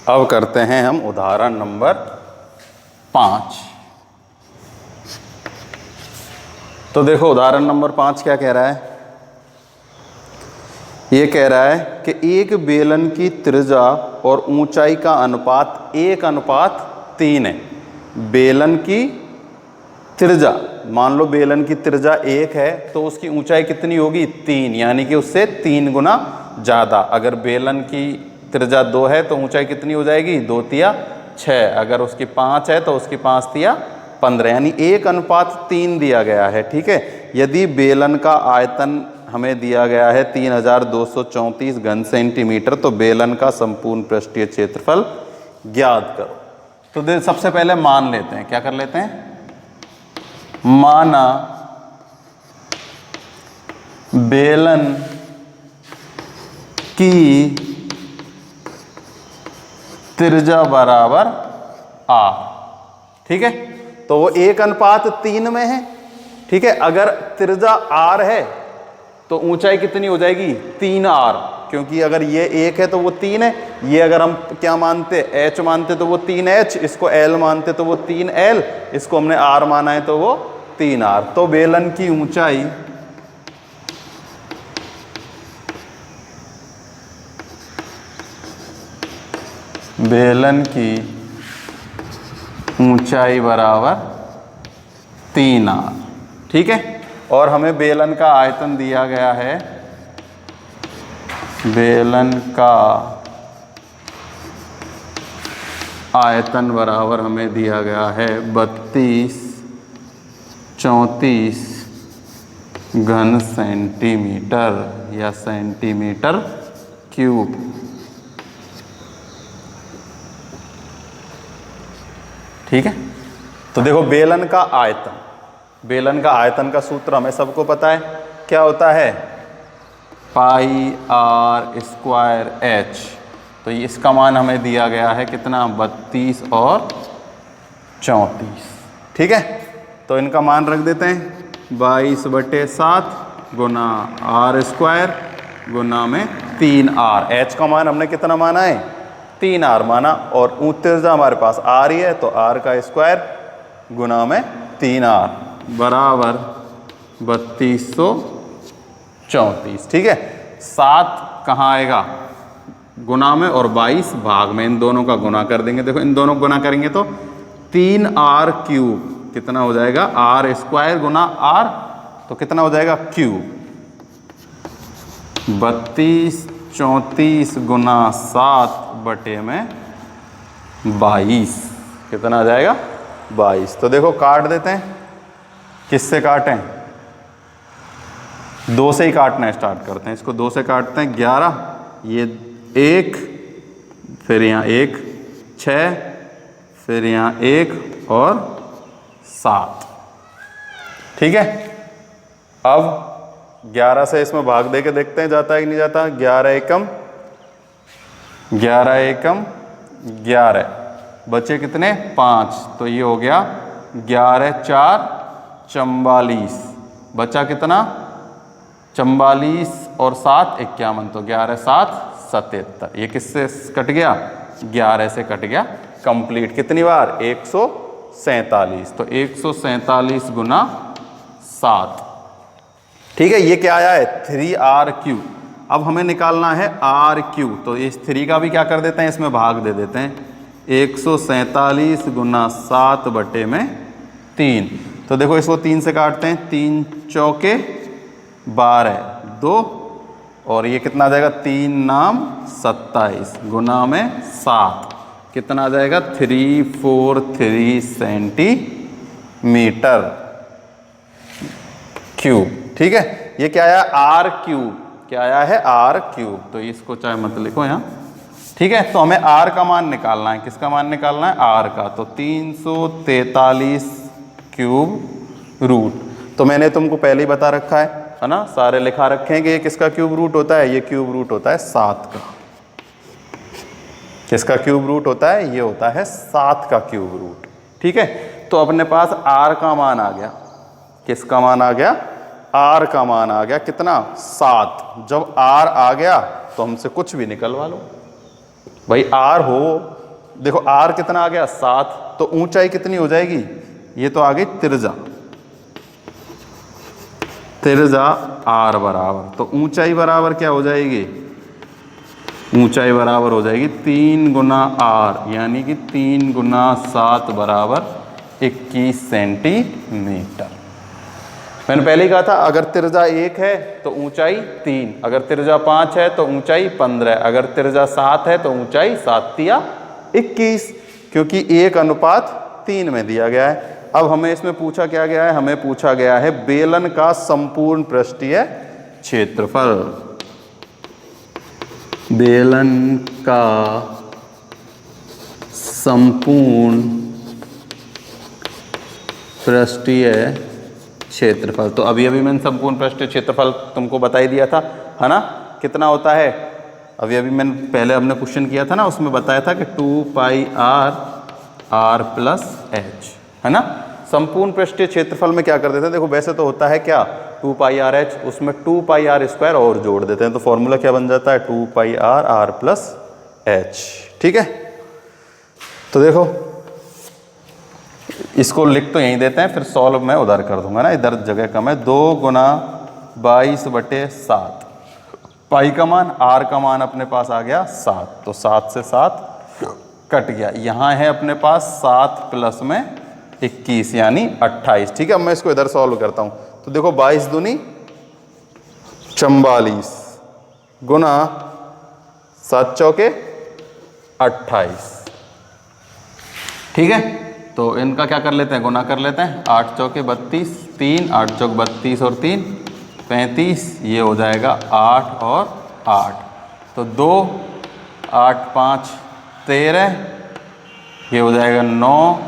अब करते हैं हम उदाहरण नंबर 5। तो देखो उदाहरण नंबर 5 क्या कह रहा है, ये कह रहा है कि एक बेलन की त्रिज्या और ऊंचाई का अनुपात 1:3 है। बेलन की त्रिज्या, मान लो बेलन की त्रिज्या 1 है तो उसकी ऊंचाई कितनी होगी, 3, यानी कि उससे 3 गुना ज़्यादा। अगर बेलन की त्रिज्या 2 है तो ऊंचाई कितनी हो जाएगी, 2 तिया 6। अगर उसकी 5 है तो उसकी 5 तिया 15, यानी 1:3 दिया गया है। ठीक है, यदि बेलन का आयतन हमें दिया गया है 3234 घन सेंटीमीटर, तो बेलन का संपूर्ण पृष्ठीय क्षेत्रफल ज्ञात करो। तो सबसे पहले मान लेते हैं, क्या कर लेते हैं, माना बेलन की त्रिज्या बराबर आर। ठीक है, तो वो 1:3 में है। ठीक है, अगर त्रिज्या आर है तो ऊंचाई कितनी हो जाएगी 3r, क्योंकि अगर ये 1 है तो वो 3 है। ये अगर हम क्या मानते h मानते तो वो 3h, इसको l मानते तो वो 3l, इसको हमने r माना है तो वो 3r। तो बेलन की ऊंचाई बराबर 3r। ठीक है, और हमें बेलन का आयतन दिया गया है, बेलन का आयतन बराबर हमें दिया गया है 32-34 घन सेंटीमीटर या सेंटीमीटर क्यूब। ठीक है, तो देखो बेलन का आयतन, बेलन का आयतन का सूत्र हमें सबको पता है, क्या होता है πr²h। तो इसका मान हमें दिया गया है कितना 32 और 34। ठीक है, तो इनका मान रख देते हैं 22/7 गुना r² गुना में 3r। h का मान हमने कितना माना है 3r माना, और त्रिज्या हमारे पास r ही है तो r का स्क्वायर गुना में 3r बराबर 3234। ठीक है, 7 कहाँ आएगा गुना में और 22 भाग में, इन दोनों का गुना कर देंगे। देखो इन दोनों को गुना करेंगे तो 3r³ कितना हो जाएगा r² गुना r, तो कितना हो जाएगा क्यूब 32-34 गुना 7/22 कितना आ जाएगा 22। तो देखो काट देते हैं, किससे काटें 2 से ही काटना स्टार्ट करते हैं। इसको 2 से काटते हैं 11, ये 1, फिर यहाँ 1 6, फिर यहाँ 1 और 7। ठीक है, अब 11 से इसमें भाग दे के देखते हैं जाता है कि नहीं जाता। 11 एकम 11 बचे कितने 5, तो ये हो गया 11×4 44, बचा कितना 44 और 7 51, तो 11×7 77। ये किससे कट गया 11 से कट गया कंप्लीट। कितनी बार 147, तो 147 गुना 7। ठीक है, ये क्या आया है 3r³। अब हमें निकालना है r³, तो इस 3 का भी क्या कर देते हैं इसमें भाग दे देते हैं 147 गुना 7/3। तो देखो इसको 3 से काटते हैं, 3 चौके 12 2, और ये कितना आ जाएगा 3 नाम 27 गुना में 7 कितना आ जाएगा 343 सेंटीमीटर क्यूब। ठीक है, ये क्या आया r³, क्या आया है r³। तो इसको चाहे मत लिखो यहाँ। ठीक है, तो हमें r का मान निकालना है। किसका मान निकालना है r का, तो 343³ तो मैंने तुमको पहले ही बता रखा है ना, सारे लिखा रखे हैं कि ये किसका क्यूब रूट होता है, ये क्यूब रूट होता है 7 का। किसका क्यूब रूट होता है, ये होता है 7 का क्यूब रूट। ठीक है, तो अपने पास r का मान आ गया। किसका मान आ गया r का मान आ गया कितना 7। जब r आ गया तो हमसे कुछ भी निकलवा लो भाई, r हो। देखो r कितना आ गया 7, तो ऊंचाई कितनी हो जाएगी, ये तो आ गई त्रिज्या r बराबर, तो ऊंचाई बराबर क्या हो जाएगी, ऊंचाई बराबर हो जाएगी 3 गुना r, यानी कि 3 गुना 7 बराबर 21 सेंटीमीटर। मैंने पहले ही कहा था अगर त्रिज्या 1 है तो ऊंचाई 3, अगर त्रिज्या 5 है तो ऊंचाई 15, अगर त्रिज्या 7 है तो ऊंचाई 7×3=21, क्योंकि 1:3 में दिया गया है। अब हमें इसमें पूछा क्या गया है, हमें पूछा गया है बेलन का संपूर्ण पृष्ठीय क्षेत्रफल। बेलन का संपूर्ण पृष्ठीय क्षेत्रफल। तो अभी मैंने संपूर्ण पृष्ठीय क्षेत्रफल तुमको बता ही दिया था, है ना, कितना होता है। अभी मैंने पहले हमने क्वेश्चन किया था ना, उसमें बताया था कि 2 पाई r प्लस h, है ना। संपूर्ण पृष्ठीय क्षेत्रफल में क्या कर देते हैं, देखो वैसे तो होता है क्या 2 पाई r h, उसमें 2 पाई r स्क्वायर और जोड़ देते हैं, तो फॉर्मूला क्या बन जाता है 2 पाई r प्लस h। ठीक है, तो देखो इसको लिख तो यहीं देते हैं, फिर सॉल्व मैं उधर कर दूंगा ना, इधर जगह कम है। 2 गुना 22/7, पाई का मान r का मान अपने पास आ गया 7, तो 7 से 7 कट गया। यहाँ है अपने पास 7 प्लस में 21 यानी 28। ठीक है, अब मैं इसको इधर सॉल्व करता हूँ। तो देखो 22 दूनी 44 गुना 7 चौके 28। ठीक है, तो इनका क्या कर लेते हैं, गुना कर लेते हैं। 8 चौके 32, 3 8 चौक 32 और 3 35, ये हो जाएगा 8 और 8, तो 2 8 5 13, ये हो जाएगा 9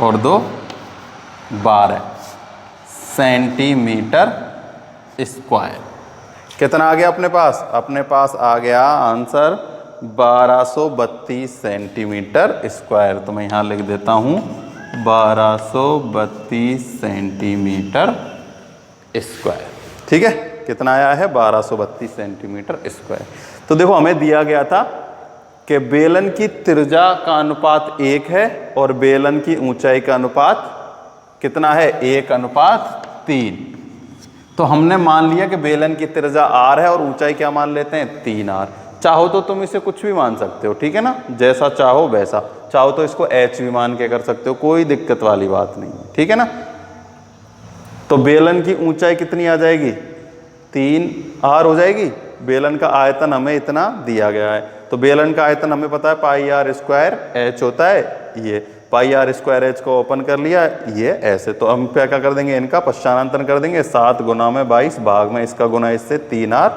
और 2 12 सेंटीमीटर स्क्वायर। कितना आ गया अपने पास, अपने पास आ गया आंसर 1232 सेंटीमीटर स्क्वायर। तो मैं यहाँ लिख देता हूँ 1232 सेंटीमीटर स्क्वायर। ठीक है, कितना आया है 1232 सेंटीमीटर स्क्वायर। तो देखो हमें दिया गया था कि बेलन की त्रिज्या का अनुपात 1 है और बेलन की ऊंचाई का अनुपात कितना है, 1:3। तो हमने मान लिया कि बेलन की त्रिज्या r है और ऊंचाई क्या मान लेते हैं, 3r। चाहो तो तुम इसे कुछ भी मान सकते हो, ठीक है ना, जैसा चाहो वैसा। चाहो तो इसको h भी मान के कर सकते हो, कोई दिक्कत वाली बात नहीं है, ठीक है ना। तो बेलन की ऊंचाई कितनी आ जाएगी, 3r हो जाएगी। बेलन का आयतन हमें इतना दिया गया है, तो बेलन का आयतन हमें पता है पाई r स्क्वायर h होता है। ये पाई r स्क्वायर h को ओपन कर लिया, ये ऐसे। तो हम क्या कर देंगे, इनका पश्चानांतरण कर देंगे। 7 गुना में 22 भाग में इसका गुना इससे 3r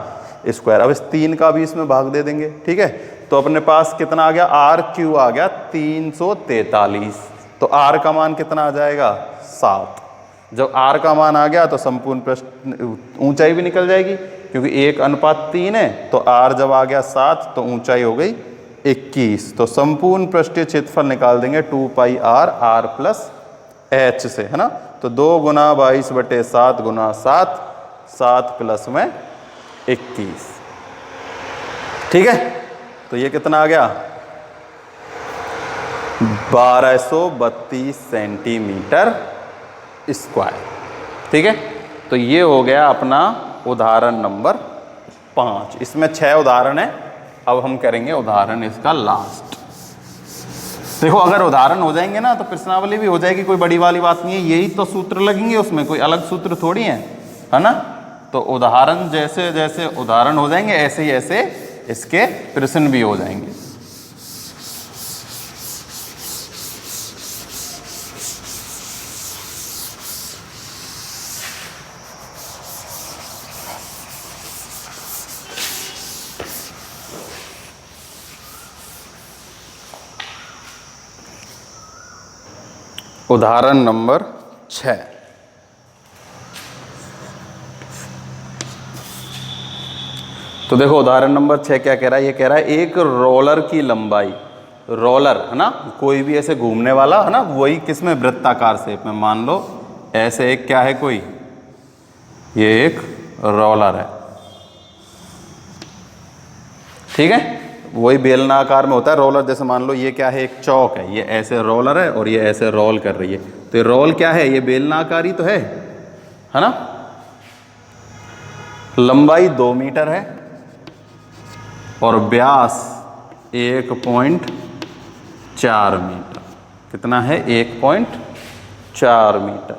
स्क्वायर। अब इस 3 का भी इसमें भाग दे देंगे। ठीक है, तो अपने पास कितना आ गया, r³ आ गया 343। तो r का मान कितना आ जाएगा, 7। जब r का मान आ गया तो संपूर्ण पृष्ठ ऊंचाई भी निकल जाएगी, क्योंकि 1:3 है। तो r जब आ गया 7 तो ऊंचाई हो गई 21। तो संपूर्ण पृष्ठीय क्षेत्रफल निकाल देंगे 2 पाई r प्लस h से, है ना। तो 2 गुना 22/7 गुना 7, 7 प्लस में 21। ठीक है, तो ये कितना आ गया, 1232 सेंटीमीटर स्क्वायर। ठीक है, तो ये हो गया अपना उदाहरण नंबर 5। इसमें 6 उदाहरण है, अब हम करेंगे उदाहरण इसका लास्ट। देखो अगर उदाहरण हो जाएंगे ना तो प्रश्नावली भी हो जाएगी, कोई बड़ी वाली बात नहीं है। यही तो सूत्र लगेंगे उसमें, कोई अलग सूत्र थोड़ी है ना। तो उदाहरण जैसे जैसे उदाहरण हो जाएंगे ऐसे ही ऐसे इसके प्रश्न भी हो जाएंगे। उदाहरण नंबर 6। तो देखो उदाहरण नंबर 6 क्या कह रहा है, ये कह रहा है एक रोलर की लंबाई, रोलर है ना, कोई भी ऐसे घूमने वाला है ना, वही किसमें, वृत्ताकार शेप में। मान लो ऐसे एक क्या है, कोई ये एक रोलर है, ठीक है, वही बेलनाकार में होता है रोलर। जैसे मान लो ये क्या है, एक चौक है, ये ऐसे रोलर है और ये ऐसे रोल कर रही है। तो ये रोल क्या है, ये बेलनाकारी तो है ना। लंबाई 2 मीटर है और व्यास 1.4 मीटर। कितना है, 1.4 मीटर।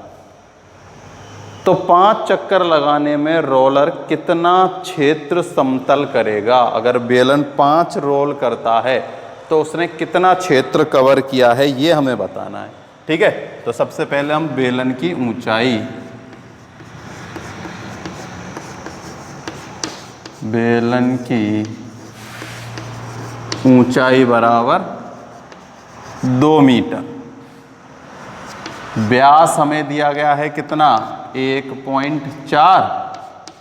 तो 5 चक्कर लगाने में रोलर कितना क्षेत्र समतल करेगा। अगर बेलन 5 रोल करता है तो उसने कितना क्षेत्र कवर किया है, ये हमें बताना है। ठीक है, तो सबसे पहले हम बेलन की ऊंचाई, बेलन की ऊंचाई बराबर 2 मीटर। व्यास हमें दिया गया है कितना 1.4,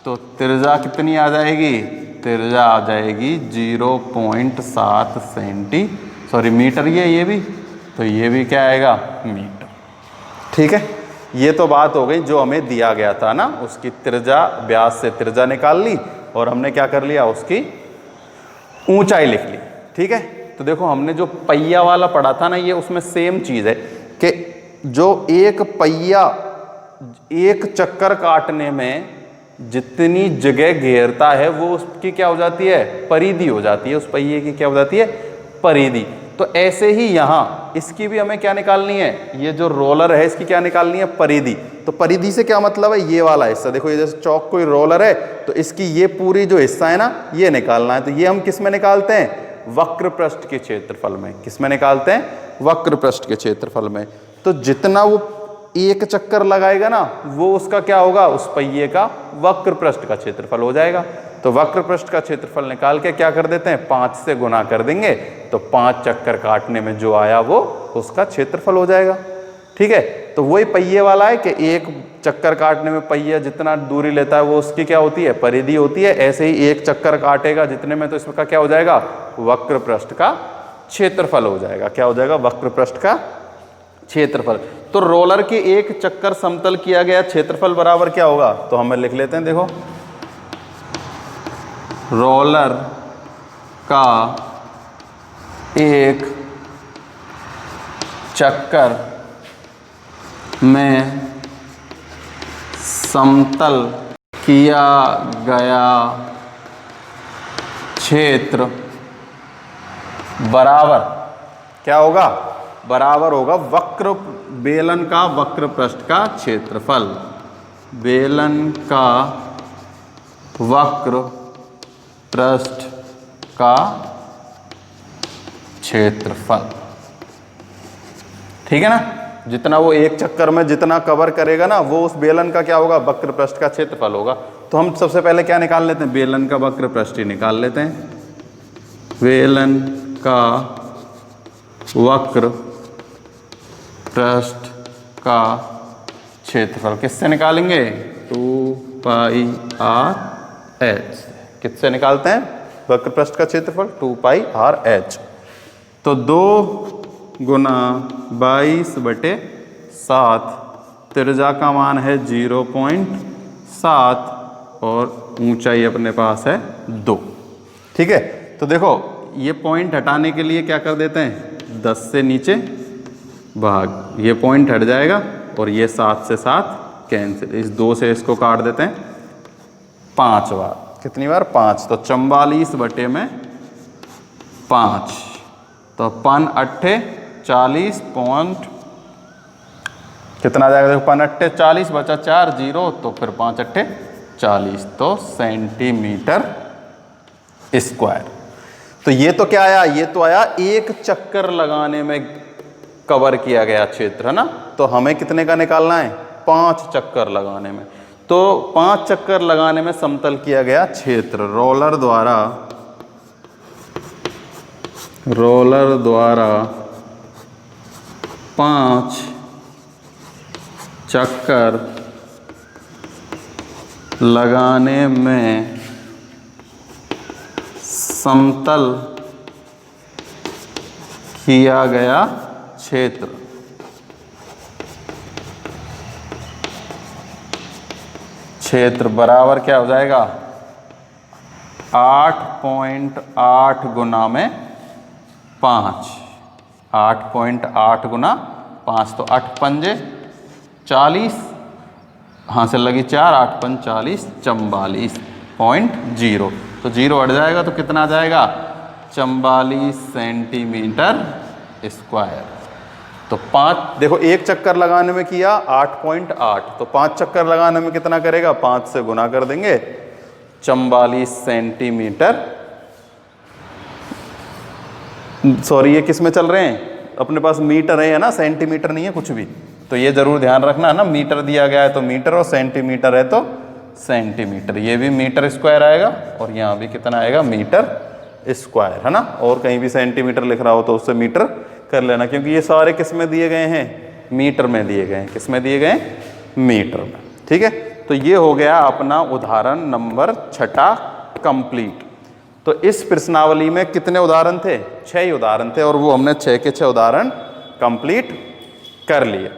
तो त्रिज्या कितनी आ जाएगी, त्रिज्या आ जाएगी 0.7 मीटर, ये भी, तो ये भी क्या आएगा मीटर। ठीक है, ये तो बात हो गई जो हमें दिया गया था ना, उसकी त्रिज्या, व्यास से त्रिज्या निकाल ली और हमने क्या कर लिया, उसकी ऊंचाई लिख ली। ठीक है, तो देखो हमने जो पहिया वाला पढ़ा था ना, ये उसमें सेम चीज है कि जो एक पहिया एक चक्कर काटने में जितनी जगह घेरता है वो उसकी क्या हो जाती है, परिधि हो जाती है, उस पहिए की क्या हो जाती है, परिधि। तो ऐसे ही यहाँ इसकी भी हमें क्या निकालनी है, ये जो रोलर है इसकी क्या निकालनी है, परिधि। तो परिधि से क्या मतलब है, ये वाला हिस्सा देखो, ये जैसे चौक कोई रोलर है तो इसकी ये पूरी जो हिस्सा है ना, ये निकालना है। तो ये हम किस में निकालते हैं, वक्र पृष्ठ के क्षेत्रफल में। किस में निकालते हैं, वक्र पृष्ठ के क्षेत्रफल में। तो जितना वो एक चक्कर लगाएगा ना, वो उसका क्या होगा, उस पहिए का वक्र पृष्ठ का क्षेत्रफल हो जाएगा। तो वक्र पृष्ठ का क्षेत्रफल निकाल के क्या कर देते हैं, 5 से गुना कर देंगे, तो 5 चक्कर काटने में जो आया वो उसका क्षेत्रफल हो जाएगा। ठीक है, तो वही पहिए वाला है कि एक चक्कर काटने में पहिया जितना दूरी लेता है वो उसकी क्या होती है, परिधि होती है। ऐसे ही एक चक्कर काटेगा जितने में, तो इसका क्या हो जाएगा, वक्र पृष्ठ का क्षेत्रफल हो जाएगा। क्या हो जाएगा, वक्र पृष्ठ का क्षेत्रफल। तो रोलर के एक चक्कर समतल किया गया क्षेत्रफल बराबर क्या होगा, तो हमें लिख लेते हैं, देखो रोलर का एक चक्कर में समतल किया गया क्षेत्र बराबर क्या होगा, बराबर होगा वक्र, बेलन का वक्र पृष्ठ का क्षेत्रफल। बेलन का वक्र पृष्ठ का क्षेत्रफल। ठीक है ना, जितना वो एक चक्कर में जितना कवर करेगा ना, वो उस बेलन का क्या होगा, वक्र पृष्ठ का क्षेत्रफल होगा। तो हम सबसे पहले क्या निकाल लेते हैं, बेलन का वक्र पृष्ठ ही निकाल लेते हैं। बेलन का वक्र पृष्ठ का क्षेत्रफल किससे निकालेंगे, 2πr/h। किससे निकालते हैं वक्र पृष्ठ का क्षेत्रफल, 2πr/h। तो 2 गुना 22/7, त्रिज्या का मान है 0.7 और ऊंचाई अपने पास है 2। ठीक है, तो देखो ये पॉइंट हटाने के लिए क्या कर देते हैं, 10 से नीचे भाग, ये पॉइंट हट जाएगा और ये 7 से 7 कैंसिल, इस 2 से इसको काट देते हैं 5 बार। कितनी बार, 5। तो 44/5, तो 5 40 पॉइंट कितना आ जाएगा, देखो 5 40 बचा 4 0, तो फिर 5 40, तो सेंटीमीटर स्क्वायर। तो ये तो क्या आया, ये तो आया एक चक्कर लगाने में कवर किया गया क्षेत्र है ना। तो हमें कितने का निकालना है, 5 चक्कर लगाने में। तो 5 चक्कर लगाने में समतल किया गया क्षेत्र रोलर द्वारा 5 चक्कर लगाने में समतल किया गया क्षेत्र बराबर क्या हो जाएगा, 8.8 गुना में 5, 8.8 गुना 5, तो 8 पंजे 40, हाँ से लगी 4, 8 पंज 40, 44.0, तो 0 हट जाएगा तो कितना आ जाएगा, 44 सेंटीमीटर स्क्वायर। तो 5, देखो एक चक्कर लगाने में किया 8.8, तो 5 चक्कर लगाने में कितना करेगा, 5 से गुना कर देंगे, 44 सेंटीमीटर। सॉरी, ये किस में चल रहे हैं, अपने पास मीटर है ना, सेंटीमीटर नहीं है कुछ भी। तो ये जरूर ध्यान रखना है ना, मीटर दिया गया है तो मीटर और सेंटीमीटर है तो सेंटीमीटर। ये भी मीटर स्क्वायर आएगा और यहाँ भी कितना आएगा, मीटर स्क्वायर है ना। और कहीं भी सेंटीमीटर लिख रहा हो तो उससे मीटर कर लेना, क्योंकि ये सारे किस में दिए गए हैं, मीटर में दिए गए हैं। किस में दिए गए हैं? मीटर में। ठीक है, तो ये हो गया अपना उदाहरण नंबर 6 कंप्लीट। तो इस प्रश्नावली में कितने उदाहरण थे? 6 ही उदाहरण थे और वो हमने 6 के 6 उदाहरण कंप्लीट कर लिए।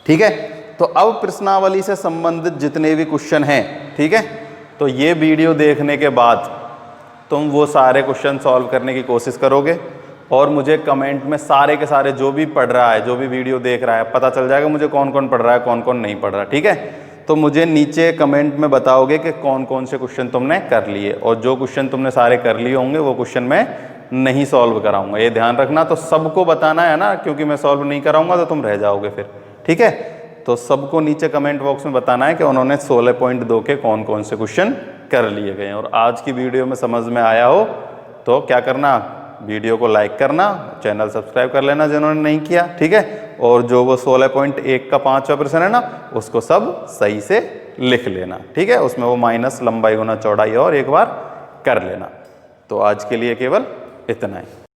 ठीक है, तो अब प्रश्नावली से संबंधित जितने भी क्वेश्चन हैं, ठीक है, तो ये वीडियो देखने के बाद तुम वो सारे क्वेश्चन सॉल्व करने की कोशिश करोगे और मुझे कमेंट में सारे के सारे जो भी पढ़ रहा है, जो भी वीडियो देख रहा है, पता चल जाएगा मुझे कौन कौन पढ़ रहा है, कौन कौन नहीं पढ़ रहा। ठीक है, तो मुझे नीचे कमेंट में बताओगे कि कौन कौन से क्वेश्चन तुमने कर लिए, और जो क्वेश्चन तुमने सारे कर लिए होंगे वो क्वेश्चन मैं नहीं सॉल्व कराऊंगा, ये ध्यान रखना। तो सबको बताना है ना, क्योंकि मैं सॉल्व नहीं कराऊंगा तो तुम रह जाओगे फिर। ठीक है, तो सबको नीचे कमेंट बॉक्स में बताना है कि उन्होंने 16.2 के कौन कौन से क्वेश्चन कर लिए गए हैं। और आज की वीडियो में समझ में आया हो तो क्या करना, वीडियो को लाइक करना, चैनल सब्सक्राइब कर लेना जिन्होंने नहीं किया। ठीक है, और जो वो 16.1 का 5वां प्रश्न है ना, उसको सब सही से लिख लेना। ठीक है, उसमें वो माइनस लंबाई गुना चौड़ाई और एक बार कर लेना। तो आज के लिए केवल इतना ही।